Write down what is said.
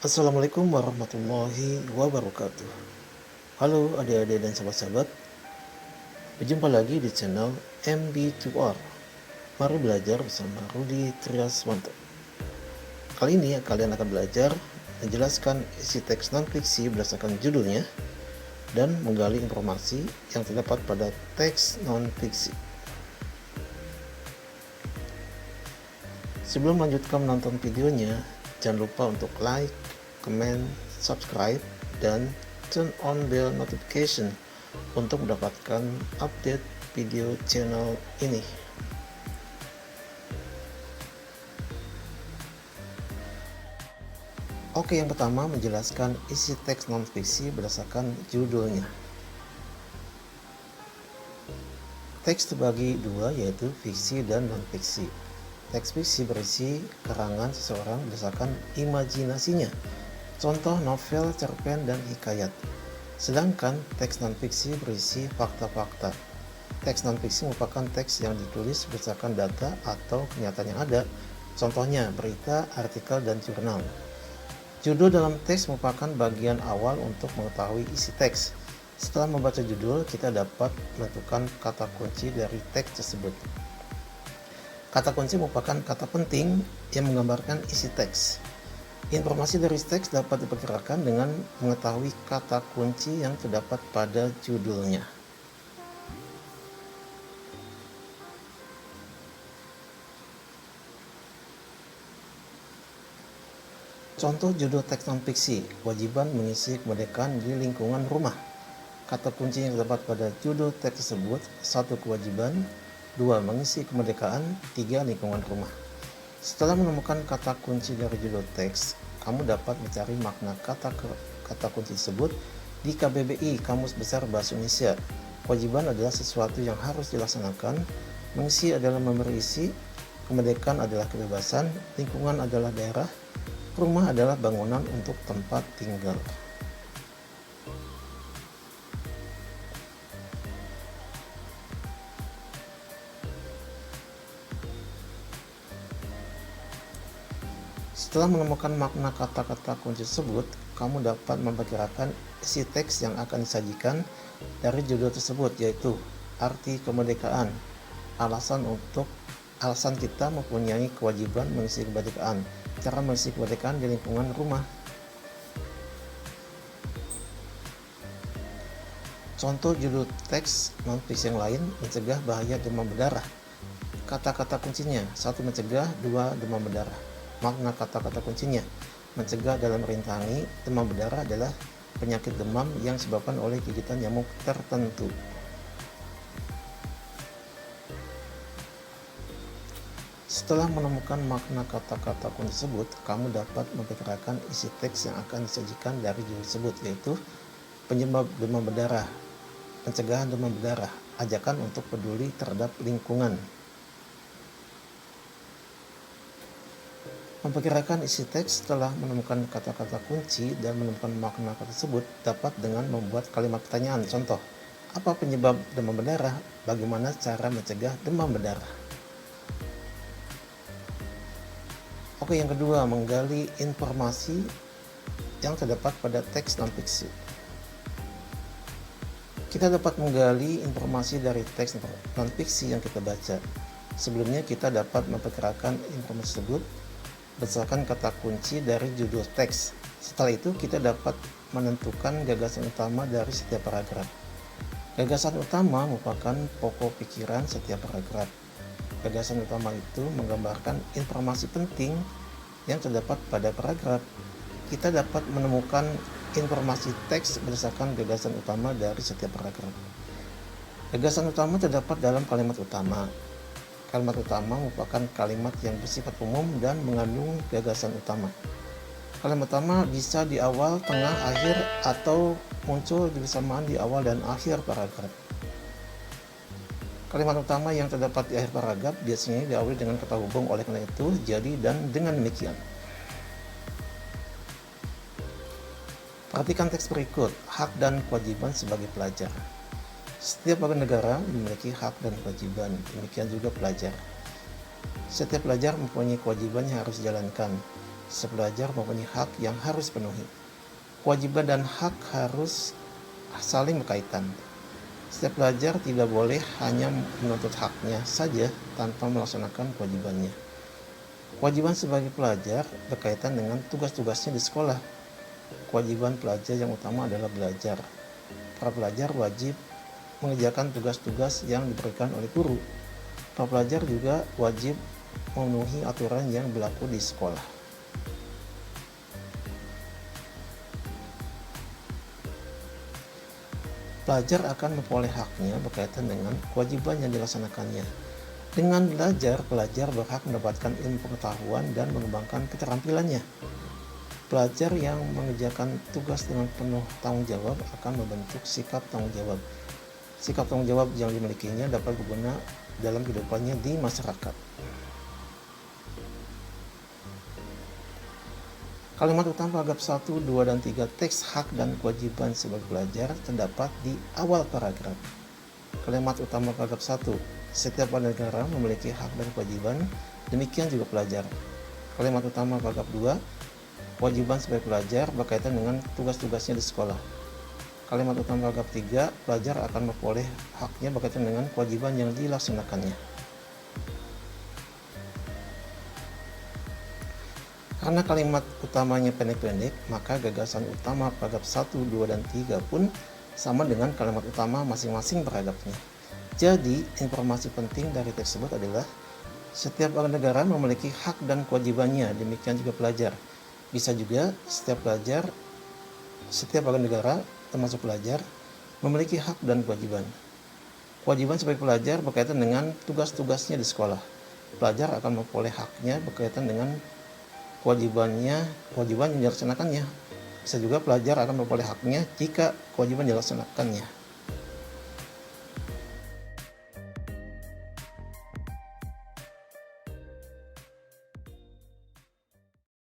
Assalamualaikum warahmatullahi wabarakatuh. Halo adik-adik dan sahabat-sahabat, berjumpa lagi di channel MB2R. Mari belajar bersama Rudi Triaswanto. Kali ini kalian akan belajar menjelaskan isi teks non-fiksi berdasarkan judulnya dan menggali informasi yang terdapat pada teks non-fiksi. Sebelum melanjutkan menonton videonya, jangan lupa untuk like, comment, subscribe, dan turn on bell notification untuk mendapatkan update video channel ini. Oke, yang pertama menjelaskan isi teks non-fiksi berdasarkan judulnya. Teks terbagi dua, yaitu fiksi dan non-fiksi. Teks fiksi berisi karangan seseorang berdasarkan imajinasinya, contoh novel, cerpen, dan hikayat. Sedangkan teks non-fiksi berisi fakta-fakta. Teks non-fiksi merupakan teks yang ditulis berdasarkan data atau kenyataan yang ada, contohnya berita, artikel, dan jurnal. Judul dalam teks merupakan bagian awal untuk mengetahui isi teks. Setelah membaca judul, kita dapat menentukan kata kunci dari teks tersebut. Kata kunci merupakan kata penting yang menggambarkan isi teks. Informasi dari teks dapat diperkirakan dengan mengetahui kata kunci yang terdapat pada judulnya. Contoh judul teks non-fiksi, kewajiban mengisi kemerdekaan di lingkungan rumah. Kata kunci yang terdapat pada judul teks tersebut: 1. Kewajiban, 2. Mengisi kemerdekaan, 3. Lingkungan rumah. Setelah menemukan kata kunci dari judul teks, kamu dapat mencari makna kata kunci tersebut di KBBI, Kamus Besar Bahasa Indonesia. Kewajiban adalah sesuatu yang harus dilaksanakan, mengisi adalah memberi isi, kemerdekaan adalah kebebasan, lingkungan adalah daerah, rumah adalah bangunan untuk tempat tinggal. Setelah menemukan makna kata-kata kunci tersebut, kamu dapat memperkirakan isi teks yang akan disajikan dari judul tersebut, yaitu arti kemerdekaan, alasan kita mempunyai kewajiban mengisi kemerdekaan, cara mengisi kemerdekaan di lingkungan rumah. Contoh judul teks non-fiksi yang lain: mencegah bahaya demam berdarah. Kata-kata kuncinya: 1. Mencegah, 2. Demam berdarah. Makna kata-kata kuncinya: mencegah dalam merintangi demam berdarah adalah penyakit demam yang disebabkan oleh gigitan nyamuk tertentu. Setelah menemukan makna kata-kata kunci tersebut, kamu dapat memperkirakan isi teks yang akan disajikan dari judul tersebut, yaitu penyebab demam berdarah, pencegahan demam berdarah, ajakan untuk peduli terhadap lingkungan. Memperkirakan isi teks setelah menemukan kata-kata kunci dan menemukan makna kata tersebut dapat dengan membuat kalimat pertanyaan. Contoh, apa penyebab demam berdarah? Bagaimana cara mencegah demam berdarah? Oke, yang kedua, menggali informasi yang terdapat pada teks non-fiksi. Kita dapat menggali informasi dari teks non-fiksi yang kita baca. Sebelumnya kita dapat memperkirakan informasi tersebut berdasarkan kata kunci dari judul teks. Setelah itu kita dapat menentukan gagasan utama dari setiap paragraf. Gagasan utama merupakan pokok pikiran setiap paragraf. Gagasan utama itu menggambarkan informasi penting yang terdapat pada paragraf. Kita dapat menemukan informasi teks berdasarkan gagasan utama dari setiap paragraf. Gagasan utama terdapat dalam kalimat utama. Kalimat utama merupakan kalimat yang bersifat umum dan mengandung gagasan utama. Kalimat utama bisa di awal, tengah, akhir, atau muncul bersamaan di awal dan akhir paragraf. Kalimat utama yang terdapat di akhir paragraf biasanya diawali dengan kata hubung, oleh karena itu, jadi, dan dengan demikian. Perhatikan teks berikut, hak dan kewajiban sebagai pelajar. Setiap warga negara memiliki hak dan kewajiban, demikian juga pelajar. Setiap pelajar mempunyai kewajiban yang harus dijalankan. Setiap pelajar mempunyai hak yang harus dipenuhi. Kewajiban dan hak harus saling berkaitan. Setiap pelajar tidak boleh hanya menuntut haknya saja tanpa melaksanakan kewajibannya. Kewajiban sebagai pelajar berkaitan dengan tugas-tugasnya di sekolah. Kewajiban pelajar yang utama adalah belajar. Para pelajar wajib mengerjakan tugas-tugas yang diberikan oleh guru. Para pelajar juga wajib memenuhi aturan yang berlaku di sekolah. Pelajar akan memperoleh haknya berkaitan dengan kewajiban yang dilaksanakannya. Dengan belajar, pelajar berhak mendapatkan ilmu pengetahuan dan mengembangkan keterampilannya. Pelajar yang mengerjakan tugas dengan penuh tanggung jawab akan membentuk sikap tanggung jawab. Sikap tanggung jawab yang dimilikinya dapat berguna dalam kehidupannya di masyarakat. Kalimat utama paragraf 1, 2, dan 3 teks hak dan kewajiban sebagai pelajar terdapat di awal paragraf. Kalimat utama paragraf 1, setiap warga negara memiliki hak dan kewajiban, demikian juga pelajar. Kalimat utama paragraf 2, kewajiban sebagai pelajar berkaitan dengan tugas-tugasnya di sekolah. Kalimat utama paragraf 3, pelajar akan memperoleh haknya berkaitan dengan kewajiban yang dilaksanakannya. Karena kalimat utamanya pendek-pendek, maka gagasan utama paragraf 1, 2, dan 3 pun sama dengan kalimat utama masing-masing paragrafnya. Jadi, informasi penting dari teks tersebut adalah setiap warga negara memiliki hak dan kewajibannya, demikian juga pelajar. Bisa juga setiap warga negara, termasuk pelajar, memiliki hak dan kewajiban. Kewajiban sebagai pelajar berkaitan dengan tugas-tugasnya di sekolah. Pelajar akan memperoleh haknya berkaitan dengan kewajiban yang dilaksanakannya. Bisa juga pelajar akan memperoleh haknya jika kewajiban dilaksanakannya.